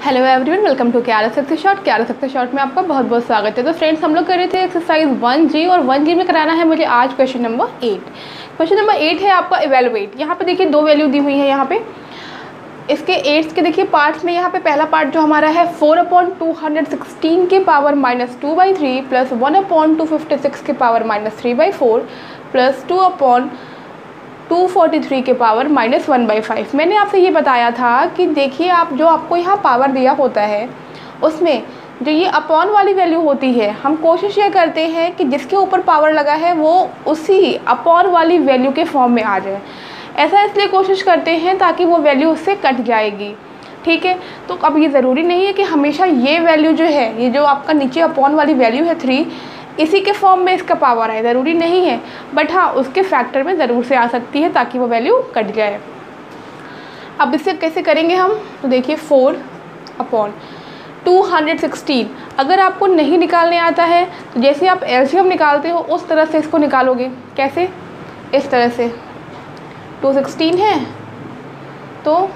Hello everyone, welcome to क्या सकते short में आपका बहुत बहुत स्वागत है। तो फ्रेंड्स, हम लोग कर रहे थे एक्सरसाइज 1G और 1G में कराना है मुझे आज क्वेश्चन नंबर 8। क्वेश्चन नंबर 8 है आपका इवेलुएट। यहाँ पे देखिए दो वैल्यू दी हुई है। यहाँ पे इसके 8 के देखिए पार्ट्स में यहाँ पे पहला पार्ट जो हमारा है 4/216 के पावर -2/3 प्लस 1/256 के पावर -3/4 प्लस 2/243 के पावर -1/5। मैंने आपसे ये बताया था कि देखिए आप जो आपको यहाँ पावर दिया होता है उसमें जो ये अपॉन वाली वैल्यू होती है, हम कोशिश ये करते हैं कि जिसके ऊपर पावर लगा है वो उसी अपॉन वाली वैल्यू के फॉर्म में आ जाए। ऐसा इसलिए कोशिश करते हैं ताकि वो वैल्यू उससे कट जाएगी। ठीक है, तो अब ये ज़रूरी नहीं है कि हमेशा ये वैल्यू जो है, ये जो आपका नीचे अपॉन वाली वैल्यू है 3, इसी के फॉर्म में इसका पावर है, ज़रूरी नहीं है। बट हाँ, उसके फैक्टर में ज़रूर से आ सकती है ताकि वो वैल्यू कट जाए। अब इससे कैसे करेंगे हम, तो देखिए 4/216 अगर आपको नहीं निकालने आता है तो जैसे आप एलसीएम निकालते हो उस तरह से इसको निकालोगे। कैसे? इस तरह से 216 है तो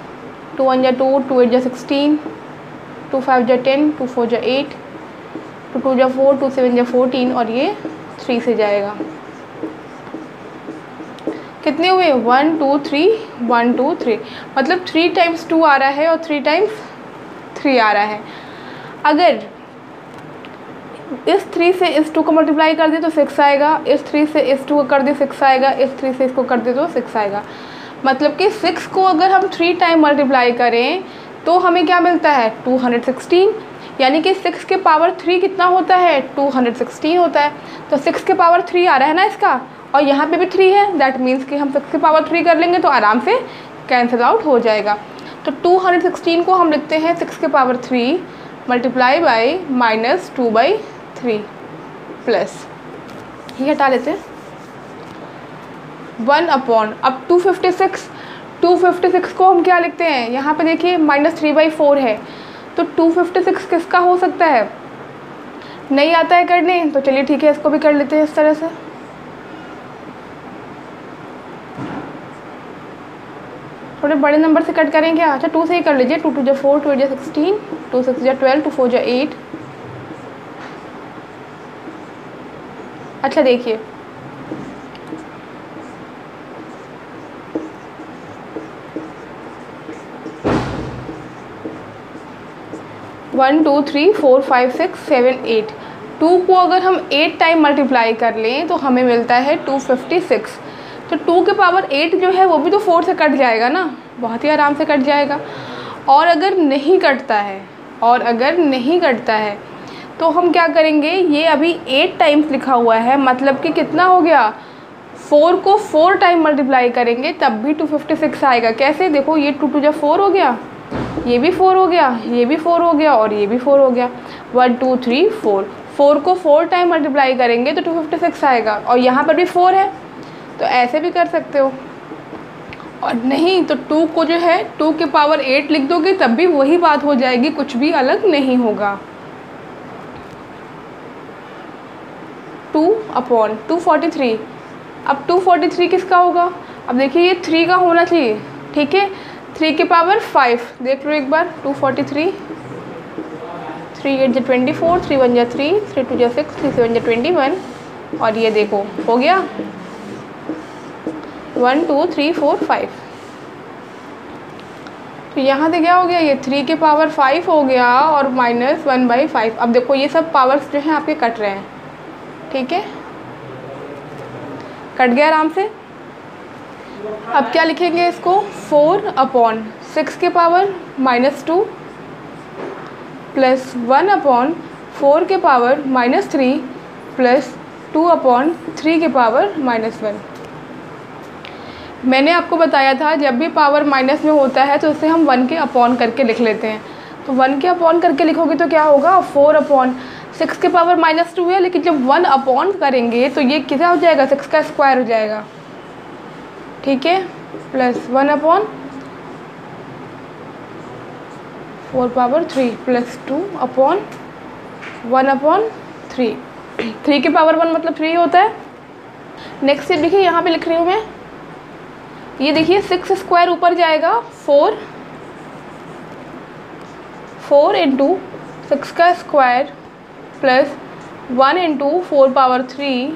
2 1 जा 2, 2 8 जा 16, 2 5 जा 10, 2 4 जा 8, 2 2 जा 4, 2 7 जा 14 और ये 3 से जाएगा। कितने हुए? 1 2 3 1 2 3, मतलब 3 टाइम्स 2 आ रहा है और 3 टाइम्स 3 आ रहा है। अगर इस 3 से इस 2 को मल्टीप्लाई कर दे तो 6 आएगा, इस 3 से इस 2 को कर दे 6 आएगा, इस 3 से इसको कर दे तो 6 आएगा। मतलब कि 6 को अगर हम 3 टाइम मल्टीप्लाई करें तो हमें क्या मिलता है? 216। यानी कि 6 के पावर 3 कितना होता है? 216 होता है। तो 6 के पावर 3 आ रहा है ना इसका, और यहाँ पे भी 3 है। दैट मीन्स कि हम 6 के पावर 3 कर लेंगे तो आराम से कैंसिल आउट हो जाएगा। तो 216 को हम लिखते हैं 6 के पावर 3 मल्टीप्लाई बाई -2/3 प्लस, ये हटा लेते हैं 1 अपॉन, अब 256 को हम क्या लिखते हैं? यहाँ पे देखिए -3/4 है, तो 256 किसका हो सकता है? नहीं आता है करने, तो चलिए ठीक है, इसको भी कर लेते हैं इस तरह से। थोड़े बड़े नंबर से कट करें क्या? अच्छा 2 से ही कर लीजिए। 2 2 जा 4, 2 8 जा 16, 2 6 जा 12, 2 4 जा 8। अच्छा देखिए 1 2 3 4 5 6 7 8, 2 को अगर हम 8 टाइम मल्टीप्लाई कर लें तो हमें मिलता है 256। तो 2 के पावर 8 जो है वो भी तो 4 से कट जाएगा ना, बहुत ही आराम से कट जाएगा। और अगर नहीं कटता है तो हम क्या करेंगे? ये अभी 8 टाइम्स लिखा हुआ है, मतलब कि कितना हो गया? 4 को 4 टाइम मल्टीप्लाई करेंगे तब भी 256 आएगा। कैसे? देखो ये 2 2 जा 4 हो गया, ये भी 4 हो गया, ये भी 4 हो गया और ये भी 4 हो गया। 1 2 3 4, 4 को 4 टाइम मल्टीप्लाई करेंगे तो 256 आएगा। और यहाँ पर भी 4 है, तो ऐसे भी कर सकते हो। और नहीं तो 2 को जो है 2 के पावर 8 लिख दोगे तब भी वही बात हो जाएगी, कुछ भी अलग नहीं होगा। 2/243, अब 243 किसका होगा? अब देखिए ये 3 का होना चाहिए। ठीक है, 3 के पावर 5 देख लो एक बार। 243, 3 8 जा 24, 3 1 जा 3, 3 2 जा 6, 3 7 जा 21 और ये देखो हो गया 1 2 3 4 5। तो यहाँ से क्या हो गया? ये 3 के पावर 5 हो गया और -1/5। अब देखो ये सब पावर्स जो हैं आपके कट रहे हैं। ठीक है, कट गया आराम से। अब क्या लिखेंगे इसको? 4/6 के पावर -2 प्लस 1/4 के पावर -3 प्लस 2/3 के पावर -1। मैंने आपको बताया था जब भी पावर माइनस में होता है तो उसे हम 1 के अपॉन करके लिख लेते हैं। तो 1 के अपॉन करके लिखोगे तो क्या होगा? 4/6 के पावर -2 है, लेकिन जब 1 अपॉन करेंगे तो ये कितना हो जाएगा? 6 का स्क्वायर हो जाएगा। ठीक है, प्लस 1/4/3 प्लस 2/1/3। 3 के पावर 1 मतलब 3 होता है। नेक्स्ट स्टेप देखिए, यहाँ पे लिख रही हूँ मैं, ये देखिए 6 स्क्वायर ऊपर जाएगा 4 4 इंटू 6 का square plus 1 into 4 power 3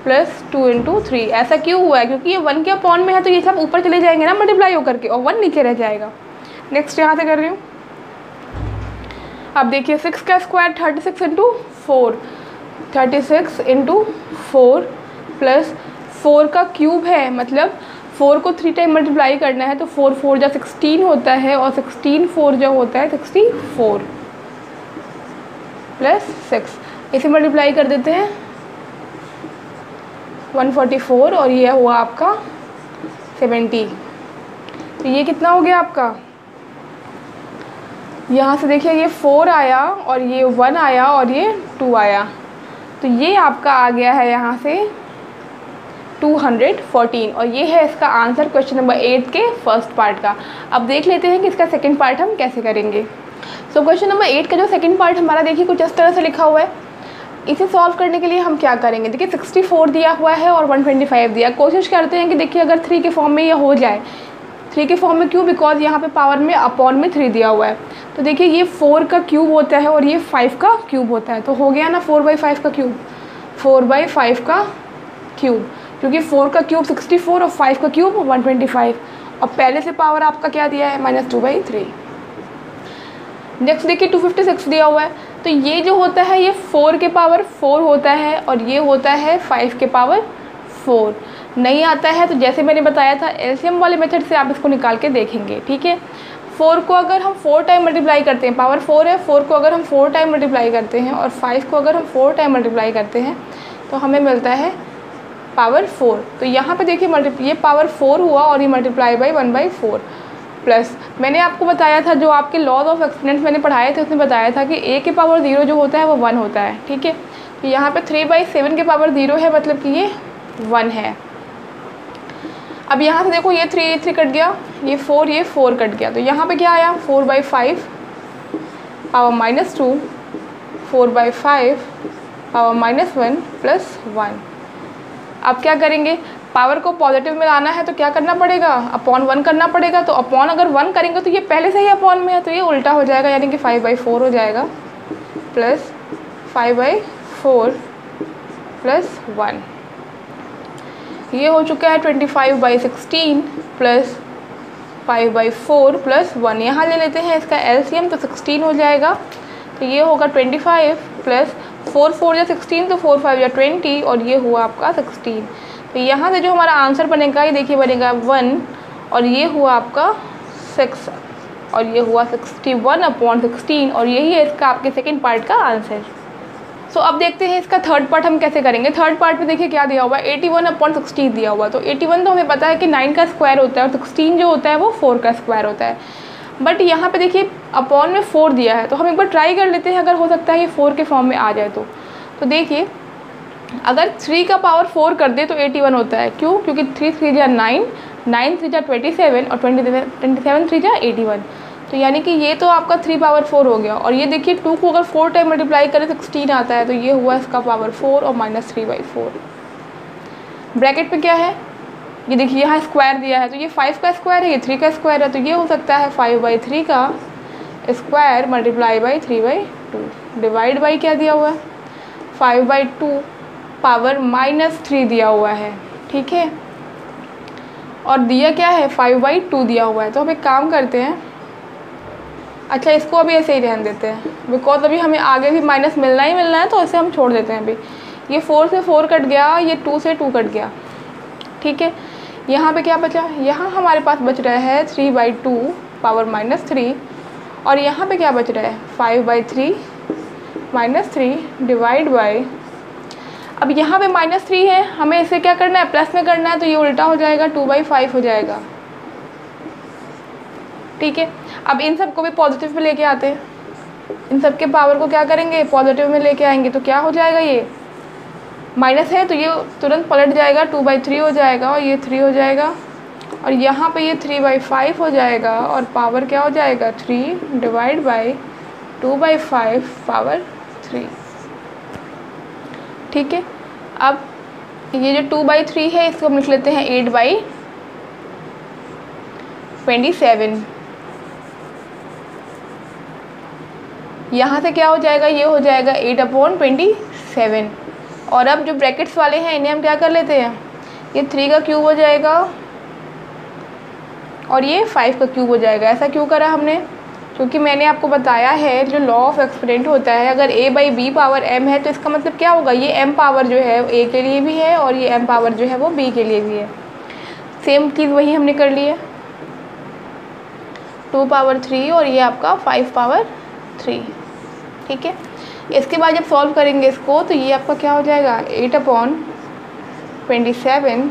plus 2 into 3। ऐसा क्यों हुआ है? क्योंकि ये 1 के अपॉन में है तो ये सब ऊपर चले जाएंगे ना मल्टीप्लाई होकर के, और 1 नीचे रह जाएगा। नेक्स्ट यहाँ से कर रही हूँ। अब देखिए 6 का स्क्वायर 36 इंटू 4, 36 इंटू 4 प्लस 4 का क्यूब है, मतलब 4 को 3 टाइम मल्टीप्लाई करना है तो 4 4 जा 16 होता है, और 16 4 जो होता है 64 प्लस 6, इसे मल्टीप्लाई कर देते हैं 144, और ये हुआ आपका 70। तो ये कितना हो गया आपका? यहाँ से देखिए ये 4 आया और ये 1 आया और ये 2 आया, तो ये आपका आ गया है यहाँ से 214, और ये है इसका आंसर क्वेश्चन नंबर 8 के फर्स्ट पार्ट का। अब देख लेते हैं कि इसका सेकंड पार्ट हम कैसे करेंगे। सो क्वेश्चन नंबर 8 का जो सेकंड पार्ट हमारा देखिए कुछ इस तरह से लिखा हुआ है। इसे सॉल्व करने के लिए हम क्या करेंगे, देखिए 64 दिया हुआ है और 125 दिया। कोशिश करते हैं कि देखिए अगर 3 के फॉर्म में यह हो जाए। 3 के फॉर्म में क्यों? बिकॉज यहाँ पे पावर में अपॉन में 3 दिया हुआ है। तो देखिए ये 4 का क्यूब होता है और ये 5 का क्यूब होता है, तो हो गया ना 4/5 का क्यूब, 4/5 का क्यूब, क्योंकि 4 का क्यूब 64 और 5 का क्यूब 125, और पहले से पावर आपका क्या दिया है -2/3। नेक्स्ट देखिए 256 दिया हुआ है, तो ये जो होता है ये 4 के पावर 4 होता है और ये होता है 5 के पावर 4। नहीं आता है तो जैसे मैंने बताया था एलसीएम वाले मेथड से आप इसको निकाल के देखेंगे, ठीक है। 4 को अगर हम 4 टाइम मल्टीप्लाई करते हैं, पावर 4 है, 4 को अगर हम 4 टाइम मल्टीप्लाई करते हैं और 5 को अगर हम 4 टाइम मल्टीप्लाई करते हैं तो हमें मिलता है पावर 4। तो यहाँ पे देखिए ये पावर 4 हुआ और ये मल्टीप्लाई बाई 1/4 प्लस मैंने आपको बताया था जो आपके लॉज ऑफ एक्सपोनेंट्स मैंने पढ़ाए थे उसमें बताया था कि a के पावर 0 जो होता है वो 1 होता है, ठीक है। तो यहाँ पे 3/7 के पावर 0 है, मतलब कि ये 1 है। अब यहाँ से देखो ये 3 कट गया, ये 4 कट गया, तो यहाँ पे क्या आया 4/5 पावर -2, 4/5 पावर -1 प्लस 1। अब क्या करेंगे, पावर को पॉजिटिव में लाना है तो क्या करना पड़ेगा, अपॉन 1 करना पड़ेगा। तो अपॉन अगर 1 करेंगे तो ये पहले से ही अपॉन में है तो ये उल्टा हो जाएगा, यानी कि 5/4 हो जाएगा प्लस 5/4 प्लस 1। ये हो चुका है 25/16 प्लस 5/4 प्लस 1। यहाँ ले लेते हैं इसका एलसीएम तो 16 हो जाएगा, तो ये होगा 25 प्लस 4 4 या 16, तो 4 5 या 20, और ये हुआ आपका 16। तो यहाँ से जो हमारा आंसर बनेगा ये देखिए बनेगा 1, और ये हुआ आपका 6, और ये हुआ 61/16, और यही है इसका आपके सेकंड पार्ट का आंसर। सो अब देखते हैं इसका थर्ड पार्ट हम कैसे करेंगे। थर्ड पार्ट में देखिए क्या दिया हुआ है, 81/16 दिया हुआ। तो 81 तो हमें पता है कि 9 का स्क्वायर होता है और 16 जो होता है वो 4 का स्क्वायर होता है, बट यहाँ पे देखिए अपॉन में 4 दिया है। तो हम एक बार ट्राई कर लेते हैं, अगर हो सकता है ये 4 के फॉर्म में आ जाए तो देखिए अगर 3 का पावर 4 कर दे तो 81 होता है। क्यों? क्योंकि 3 3 जा 9, 9 3 जा 27 और 27 3 जा 81। तो यानी कि ये तो आपका 3 पावर 4 हो गया। और ये देखिए 2 को अगर 4 टाइम मल्टीप्लाई करें तो 16 आता है, तो ये हुआ इसका पावर 4 और -3/4। ब्रैकेट पे क्या है, ये देखिए यहाँ स्क्वायर दिया है, तो ये 5 का स्क्वायर है, ये 3 का स्क्वायर है, तो ये हो सकता है 5/3 का square multiply by 3/2 divide by क्या दिया हुआ है 5/2 पावर -3 दिया हुआ है, ठीक है। और दिया क्या है 5/2 दिया हुआ है। तो हम एक काम करते हैं, अच्छा इसको अभी ऐसे ही रहने देते हैं, बिकॉज अभी हमें आगे भी माइनस मिलना ही मिलना है, तो इसे हम छोड़ देते हैं अभी। ये 4 से 4 कट गया, ये 2 से 2 कट गया, ठीक है। यहाँ पे क्या बचा, यहाँ हमारे पास बच रहा है 3/2 पावर -3, और यहाँ पे क्या बच रहा है 5/3 -3 डिवाइड बाई, अब यहाँ पे -3 है, हमें इसे क्या करना है प्लस में करना है, तो ये उल्टा हो जाएगा 2/5 हो जाएगा, ठीक है। अब इन सब को भी पॉजिटिव में लेके आते हैं, इन सब के पावर को क्या करेंगे पॉजिटिव में लेके आएंगे, तो क्या हो जाएगा, ये माइनस है तो ये तुरंत पलट जाएगा 2/3 हो जाएगा, और ये 3 हो जाएगा, और यहाँ पे ये 3/5 हो जाएगा, और पावर क्या हो जाएगा 3 डिवाइड बाई 2/5 पावर 3, ठीक है। अब ये जो 2/3 है इसको हम लिख लेते हैं 8/27, यहाँ से क्या हो जाएगा, ये हो जाएगा 8/27। और अब जो ब्रैकेट्स वाले हैं इन्हें हम क्या कर लेते हैं, ये 3 का क्यूब हो जाएगा और ये 5 का क्यूब हो जाएगा। ऐसा क्यों करा हमने, क्योंकि मैंने आपको बताया है जो लॉ ऑफ एक्सपोनेंट होता है, अगर a/b पावर m है तो इसका मतलब क्या होगा, ये m पावर जो है a के लिए भी है और ये m पावर जो है वो b के लिए भी है। सेम चीज़ वही हमने कर ली है, 2/3 और ये आपका 5/3। ठीक है, इसके बाद जब सॉल्व करेंगे इसको तो ये आपका क्या हो जाएगा 8/27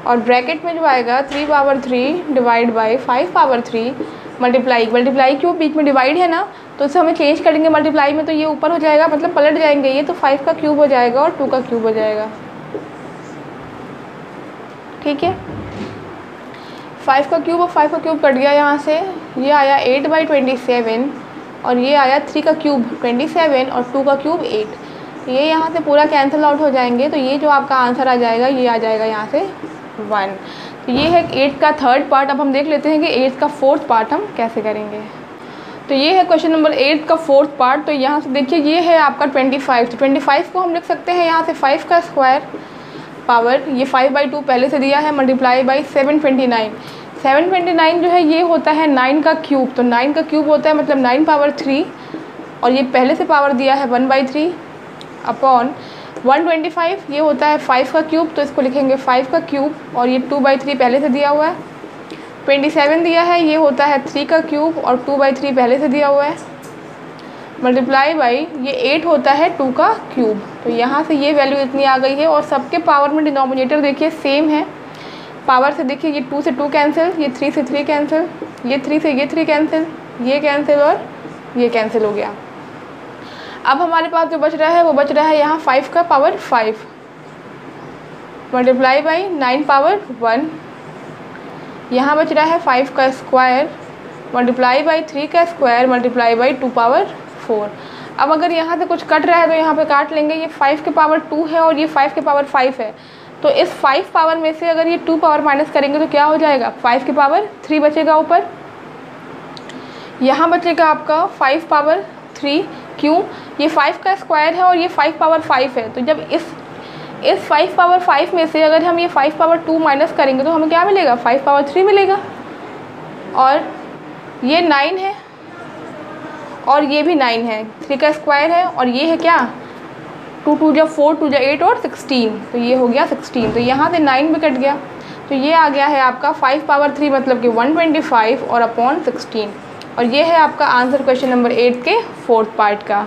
और ब्रैकेट में जो आएगा 3/3 डिवाइड बाई 5/3 मल्टीप्लाई क्यों, बीच में डिवाइड है ना तो इसे हमें चेंज करेंगे मल्टीप्लाई में, तो ये ऊपर हो जाएगा, मतलब पलट जाएंगे ये, तो 5 का क्यूब हो जाएगा और 2 का क्यूब हो जाएगा। ठीक है, 5 का क्यूब और 5 का क्यूब कट गया यहाँ से, ये आया 8/27 और ये आया 3 का क्यूब 27 और 2 का क्यूब 8, ये यहाँ से पूरा कैंसिल आउट हो जाएंगे, तो ये जो आपका आंसर आ जाएगा ये आ जाएगा यहाँ से 1। तो ये है 8 का थर्ड पार्ट। अब हम देख लेते हैं कि 8 का फोर्थ पार्ट हम कैसे करेंगे। तो ये है क्वेश्चन नंबर 8 का फोर्थ पार्ट। तो यहाँ से देखिए ये है आपका 25, तो 25 को हम लिख सकते हैं यहाँ से 5 का स्क्वायर पावर, ये 5/2 पहले से दिया है, मल्टीप्लाई बाई 729। 729 जो है ये होता है 9 का क्यूब, तो 9 का क्यूब होता है मतलब 9/3 और ये पहले से पावर दिया है 1/3 अपॉन 125, ये होता है 5 का क्यूब, तो इसको लिखेंगे 5 का क्यूब और ये 2/3 पहले से दिया हुआ है। 27 दिया है, ये होता है 3 का क्यूब और 2/3 पहले से दिया हुआ है, मल्टीप्लाई बाई ये 8 होता है 2 का क्यूब। तो यहाँ से ये वैल्यू इतनी आ गई है और सबके पावर में डिनोमिनेटर देखिए सेम है। पावर से देखिए ये 2 से 2 कैंसिल, ये 3 से 3 कैंसिल, ये 3 से ये 3 कैंसिल, ये कैंसिल और ये कैंसिल हो गया। अब हमारे पास जो बच रहा है वो बच रहा है यहाँ 5 का पावर 5 मल्टीप्लाई बाई 9/1, यहाँ बच रहा है 5 का स्क्वायर मल्टीप्लाई बाई 3 का स्क्वायर मल्टीप्लाई बाई 2/4। अब अगर यहाँ से कुछ कट रहा है तो यहाँ पे काट लेंगे, ये 5 के पावर 2 है और ये 5 के पावर 5 है, तो इस 5 पावर में से अगर ये 2 पावर माइनस करेंगे तो क्या हो जाएगा, 5 के पावर 3 बचेगा ऊपर, यहाँ बचेगा आपका 5/3। क्यों, ये 5 का स्क्वायर है और ये 5/5 है, तो जब इस 5/5 में से अगर हम ये 5/2 माइनस करेंगे तो हमें क्या मिलेगा, 5/3 मिलेगा। और ये 9 है और ये भी 9 है, 3 का स्क्वायर है और ये है क्या 2 2 जा 4 2 जा 8 और 16, तो ये हो गया 16। तो यहाँ से 9 भी कट गया, तो ये आ गया है आपका 5/3 मतलब कि 125 और अपॉन 16। और ये है आपका आंसर क्वेश्चन नंबर 8 के फोर्थ पार्ट का।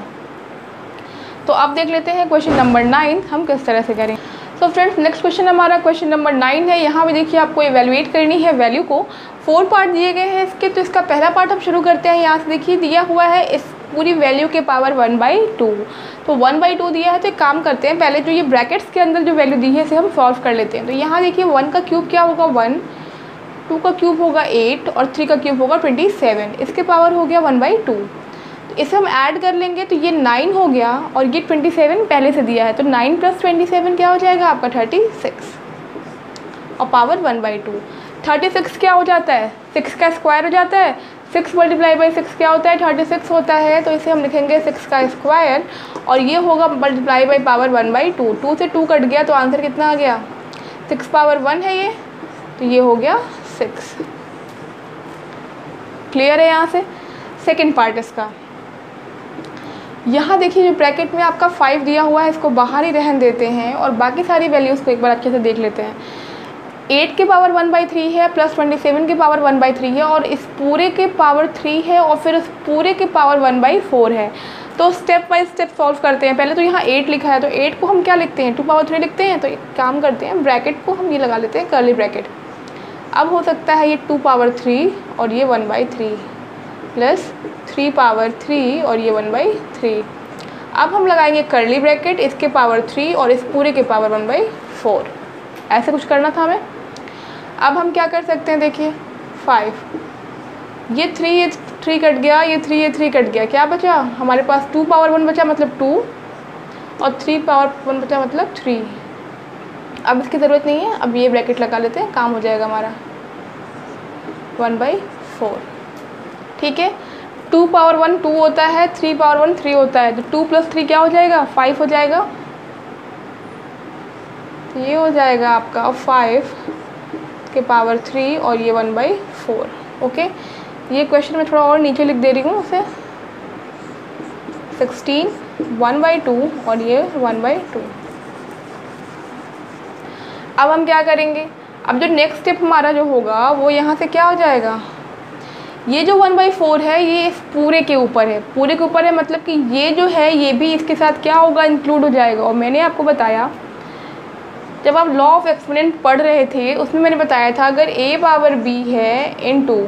तो अब देख लेते हैं क्वेश्चन नंबर 9 हम किस तरह से करें। तो फ्रेंड्स नेक्स्ट क्वेश्चन हमारा क्वेश्चन नंबर 9 है। यहाँ भी देखिए आपको इवैल्यूएट करनी है वैल्यू को। 4 पार्ट दिए गए हैं इसके, तो इसका पहला पार्ट हम शुरू करते हैं। यहाँ से देखिए दिया हुआ है इस पूरी वैल्यू के पावर 1/2, तो 1/2 दिया है, तो एक काम करते हैं पहले जो ये ब्रैकेट्स के अंदर जो वैल्यू दी है इसे हम सॉल्व कर लेते हैं। तो यहाँ देखिए 1 का क्यूब क्या होगा 1, 2 का क्यूब होगा 8 और 3 का क्यूब होगा 27, इसके पावर हो गया 1/2। तो इसे हम ऐड कर लेंगे तो ये 9 हो गया और ये 27 पहले से दिया है, तो 9 + 27 क्या हो जाएगा आपका 36 और पावर 1/2। 36 क्या हो जाता है, 6 का स्क्वायर हो जाता है, 6 × 6 क्या होता है 36 होता है, तो इसे हम लिखेंगे 6 का स्क्वायर और ये होगा मल्टीप्लाई बाई पावर 1/2। 2 से 2 कट गया तो आंसर कितना आ गया 6/1 है ये, तो ये हो गया 6। क्लियर है यहाँ से। सेकंड पार्ट इसका, यहाँ देखिए जो ब्रैकेट में आपका 5 दिया हुआ है इसको बाहर ही रहने देते हैं और बाकी सारी वैल्यूज़ को एक बार अच्छे से देख लेते हैं। 8 के पावर 1/3 है प्लस 27 के पावर 1/3 है और इस पूरे के पावर 3 है और फिर उस पूरे के पावर 1/4 है। तो स्टेप बाय स्टेप सॉल्व करते हैं। पहले तो यहाँ 8 लिखा है तो 8 को हम क्या लिखते हैं 2/3 लिखते हैं, तो एक काम करते हैं ब्रैकेट को हम ये लगा लेते हैं कर्ली ब्रैकेट। अब हो सकता है ये 2/3 और ये 1/3 प्लस 3/3 और ये 1/3। अब हम लगाएंगे कर्ली ब्रैकेट इसके पावर 3 और इस पूरे के पावर 1/4, ऐसे कुछ करना था हमें। अब हम क्या कर सकते हैं देखिए 5, ये 3 कट गया, ये 3 कट गया, क्या बचा हमारे पास 2/1 बचा मतलब 2 और 3/1 बचा मतलब 3। अब इसकी ज़रूरत नहीं है, अब ये ब्रैकेट लगा लेते हैं, काम हो जाएगा हमारा 1/4। ठीक है, 2 पावर 1 2 होता है, 3 पावर 1 3 होता है, तो 2 + 3 क्या हो जाएगा? 5 हो जाएगा। तो ये हो जाएगा आपका 5 के पावर 3 और ये 1/4। ओके, ये क्वेश्चन मैं थोड़ा और नीचे लिख दे रही हूँ उसे। 16 1/2 और ये 1/2। अब हम क्या करेंगे? अब जो नेक्स्ट स्टेप हमारा जो होगा वो यहाँ से क्या हो जाएगा? ये जो 1/4 है ये इस पूरे के ऊपर है, पूरे के ऊपर है, मतलब कि ये जो है ये भी इसके साथ क्या होगा? इंक्लूड हो जाएगा। और मैंने आपको बताया, जब आप लॉ ऑफ एक्सपोनेंट पढ़ रहे थे उसमें मैंने बताया था, अगर a पावर b है इनटू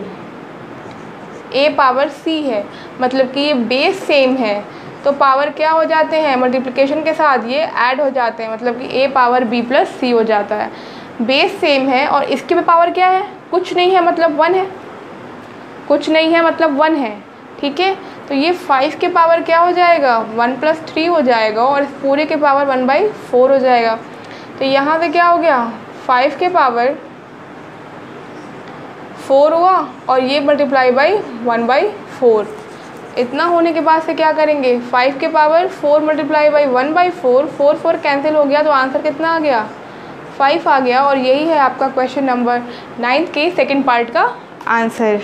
a पावर c है, मतलब कि ये बेस सेम है, तो पावर क्या हो जाते हैं? मल्टीप्लिकेशन के साथ ये ऐड हो जाते हैं, मतलब कि a पावर b + c हो जाता है। बेस सेम है और इसके में पावर क्या है? कुछ नहीं है, मतलब 1 है। कुछ नहीं है मतलब 1 है, ठीक है। तो ये 5 के पावर क्या हो जाएगा? 1 + 3 हो जाएगा और इस पूरे के पावर 1/4 हो जाएगा। तो यहाँ से क्या हो गया? 5 के पावर 4 हुआ और ये मल्टीप्लाई बाई 1/4। इतना होने के बाद से क्या करेंगे? 5 के पावर 4 मल्टीप्लाई बाई 1/4, 4 4 कैंसिल हो गया, तो आंसर कितना आ गया? 5 आ गया। और यही है आपका क्वेश्चन नंबर 9 के सेकंड पार्ट का आंसर।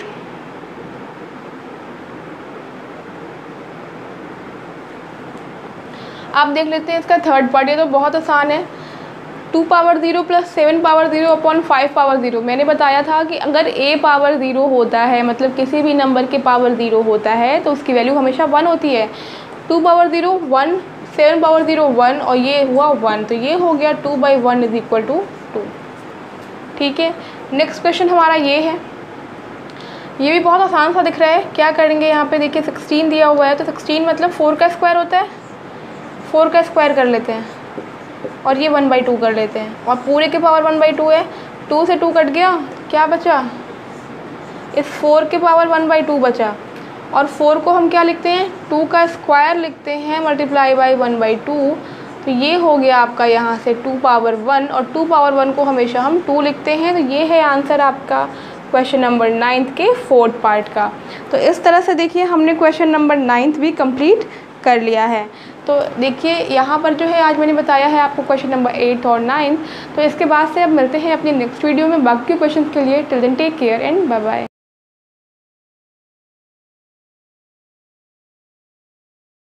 आप देख लेते हैं इसका थर्ड पार्ट। ये तो बहुत आसान है। 2 पावर 0 + 7 पावर 0 अपॉन 5 पावर 0। मैंने बताया था कि अगर a पावर 0 होता है, मतलब किसी भी नंबर के पावर 0 होता है, तो उसकी वैल्यू हमेशा 1 होती है। 2 पावर 0 1, 7 पावर 0 1 और ये हुआ 1, तो ये हो गया 2/1 = 2। ठीक है, नेक्स्ट क्वेश्चन हमारा ये है। ये भी बहुत आसान सा दिख रहा है। क्या करेंगे? यहाँ पे देखिए 16 दिया हुआ है, तो 16 मतलब 4 का स्क्वायर होता है। 4 का स्क्वायर कर लेते हैं और ये 1/2 कर लेते हैं, और पूरे के पावर 1/2 है। 2 से 2 कट गया, क्या बचा? इस 4 के पावर 1/2 बचा। और 4 को हम क्या लिखते हैं? 2 का स्क्वायर लिखते हैं मल्टीप्लाई बाई 1/2। तो ये हो गया आपका यहाँ से 2 पावर 1, और 2 पावर 1 को हमेशा हम 2 लिखते हैं। तो ये है आंसर आपका क्वेश्चन नंबर 9 के फोर्थ पार्ट का। तो इस तरह से देखिए हमने क्वेश्चन नंबर 9 भी कंप्लीट कर लिया है। तो देखिए यहाँ पर जो है आज मैंने बताया है आपको क्वेश्चन नंबर 8 और 9। तो इसके बाद से अब मिलते हैं अपनी नेक्स्ट वीडियो में बाकी क्वेश्चन के लिए। Till then take care and bye bye.